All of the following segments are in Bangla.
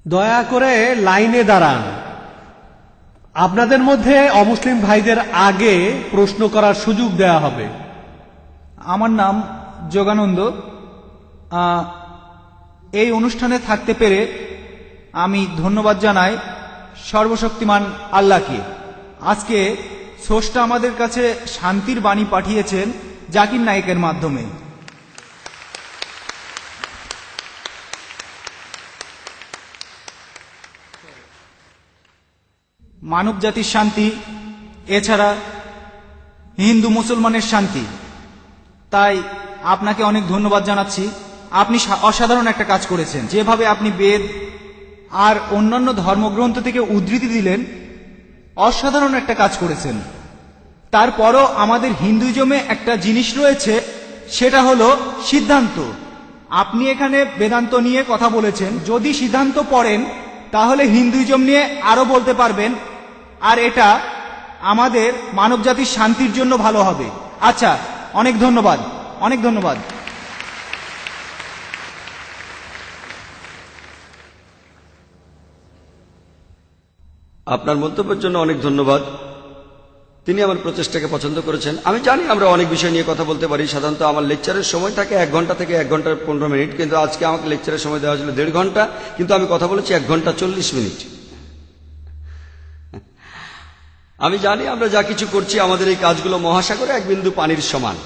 দয়া করে লাইনে দাঁড়ান। আপনাদের মধ্যে অমুসলিম ভাইদের আগে প্রশ্ন করার সুযোগ দেয়া হবে। আমার নাম যোগানন্দ। এই অনুষ্ঠানে থাকতে পেরে আমি ধন্যবাদ জানাই সর্বশক্তিমান আল্লাহকে। আজকে স্রষ্টা আমাদের কাছে শান্তির বাণী পাঠিয়েছেন জাকির নায়েকের মাধ্যমে। মানব জাতির শান্তি, এছাড়া হিন্দু মুসলমানের শান্তি। তাই আপনাকে অনেক ধন্যবাদ জানাচ্ছি। আপনি অসাধারণ একটা কাজ করেছেন। যেভাবে আপনি বেদ আর অন্যান্য ধর্মগ্রন্থ থেকে উদ্ধৃতি দিলেন, অসাধারণ একটা কাজ করেছেন। তারপরও আমাদের হিন্দুইজমে একটা জিনিস রয়েছে, সেটা হলো সিদ্ধান্ত। আপনি এখানে বেদান্ত নিয়ে কথা বলেছেন। যদি সিদ্ধান্ত পড়েন তাহলে হিন্দুইজম নিয়ে আরো বলতে পারবেন, আর এটা আমাদের মানবজাতির শান্তির জন্য ভালো হবে। আচ্ছা, অনেক ধন্যবাদ, অনেক ধন্যবাদ। আপনার মন্তব্যের জন্য অনেক ধন্যবাদ। তিনি আমার প্রচেষ্টাকে পছন্দ করেছেন। আমি জানি আমরা অনেক বিষয় নিয়ে কথা বলতে পারি। সাধারণত আমার লেকচারের সময় থাকে 1 ঘন্টা থেকে 1 ঘন্টা 15 মিনিট, কিন্তু আজকে আমাকে লেকচারের সময় দেওয়া হয়েছিল 1.5 ঘন্টা, কিন্তু আমি কথা বলেছি 1 ঘন্টা 40 মিনিট। আমি জানি আমরা যা কিছু করছি, আমাদের এই কাজগুলো মহাসাগরে এক বিন্দু পানির সমান।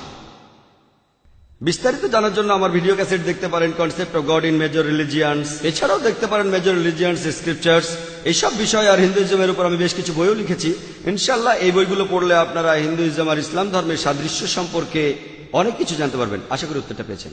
বিস্তারিত জানার জন্য আমার ভিডিও ক্যাসেট দেখতে পারেন, concept of god in major religions. এছাড়াও দেখতে পারেন মেজর রিলিজিয়ান্স স্ক্রিপচার্স। এইসব বিষয় আর হিন্দুইজমের উপর আমি বেশ কিছু বইও লিখেছি। ইনশাল্লাহ এই বইগুলো পড়লে আপনারা হিন্দুইজম আর ইসলাম ধর্মের সাদৃশ্য সম্পর্কে অনেক কিছু জানতে পারবেন। আশা করি উত্তরটা পেয়েছেন।